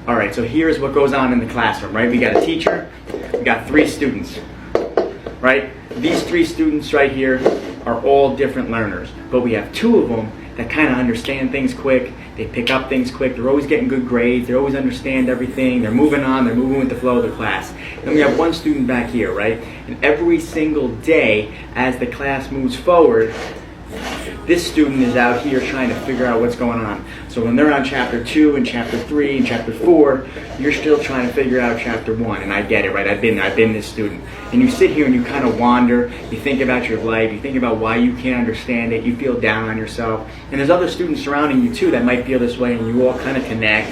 All right, so here's what goes on in the classroom, right? We got a teacher, we got 3 students, right? These 3 students right here are all different learners, but we have 2 of them that kind of understand things quick. They pick up things quick. They're always getting good grades. They always understand everything. They're moving on. They're moving with the flow of the class. Then we have 1 student back here, right? And every single day as the class moves forward, this student is out here trying to figure out what's going on. So when they're on chapter 2 and chapter 3 and chapter 4, you're still trying to figure out chapter 1. And I get it, right? I've been this student. And you sit here and you kind of wander. You think about your life. You think about why you can't understand it. You feel down on yourself. And there's other students surrounding you too that might feel this way, and you all kind of connect.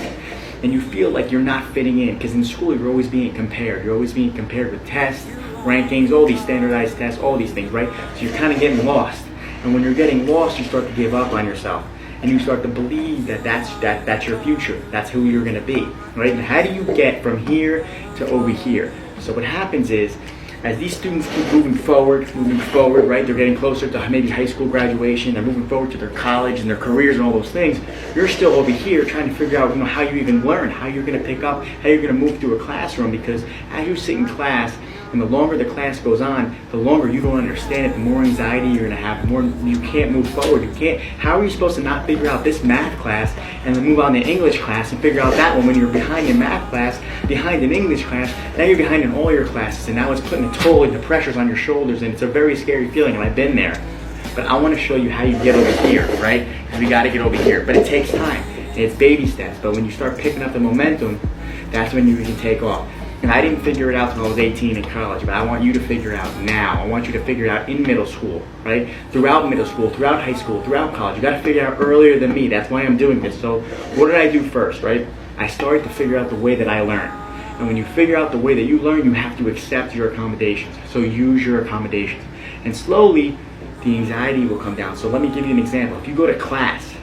And you feel like you're not fitting in, because in school you're always being compared. You're always being compared with tests, rankings, all these standardized tests, all these things, right? So you're kind of getting lost. And when you're getting lost, you start to give up on yourself. And you start to believe that that's your future. That's who you're going to be, right? And how do you get from here to over here? So what happens is, as these students keep moving forward, right? They're getting closer to maybe high school graduation. They're moving forward to their college and their careers and all those things. You're still over here trying to figure out, how you even learn, how you're going to pick up, how you're going to move through a classroom. Because as you sit in class, and the longer the class goes on, the longer you don't understand it, the more anxiety you're going to have, the more you can't move forward. How are you supposed to not figure out this math class and then move on to English class and figure out that one when you're behind in math class, behind in English class, now you're behind in all your classes, and now it's putting a toll and the pressures on your shoulders, and it's a very scary feeling, and I've been there. But I want to show you how you get over here, right? Because we got to get over here, but it takes time, and it's baby steps, but when you start picking up the momentum, that's when you can take off. And I didn't figure it out until I was 18 in college, but I want you to figure it out now. I want you to figure it out in middle school, right? Throughout middle school, throughout high school, throughout college. You got to figure it out earlier than me. That's why I'm doing this. So what did I do first, right? I started to figure out the way that I learn. And when you figure out the way that you learn, you have to accept your accommodations. So use your accommodations. And slowly, the anxiety will come down. So let me give you an example. If you go to class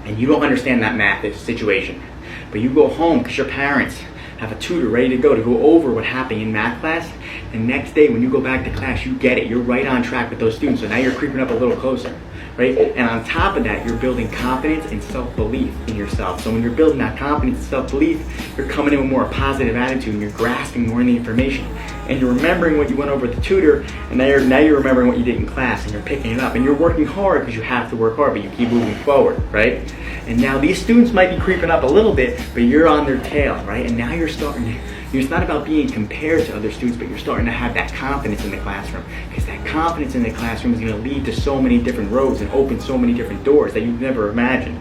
and you don't understand that math situation, but you go home because your parents have a tutor ready to go over what happened in math class, and next day when you go back to class, you get it. You're right on track with those students, so now you're creeping up a little closer, right? And on top of that, you're building confidence and self-belief in yourself. So when you're building that confidence and self-belief, you're coming in with more positive attitude, and you're grasping more of the information. And you're remembering what you went over with the tutor, and now you're remembering what you did in class, and you're picking it up. And you're working hard because you have to work hard, but you keep moving forward, right? And now these students might be creeping up a little bit, but you're on their tail, right? And now you're starting to, it's not about being compared to other students, but you're starting to have that confidence in the classroom. Because that confidence in the classroom is going to lead to so many different roads and open so many different doors that you've never imagined.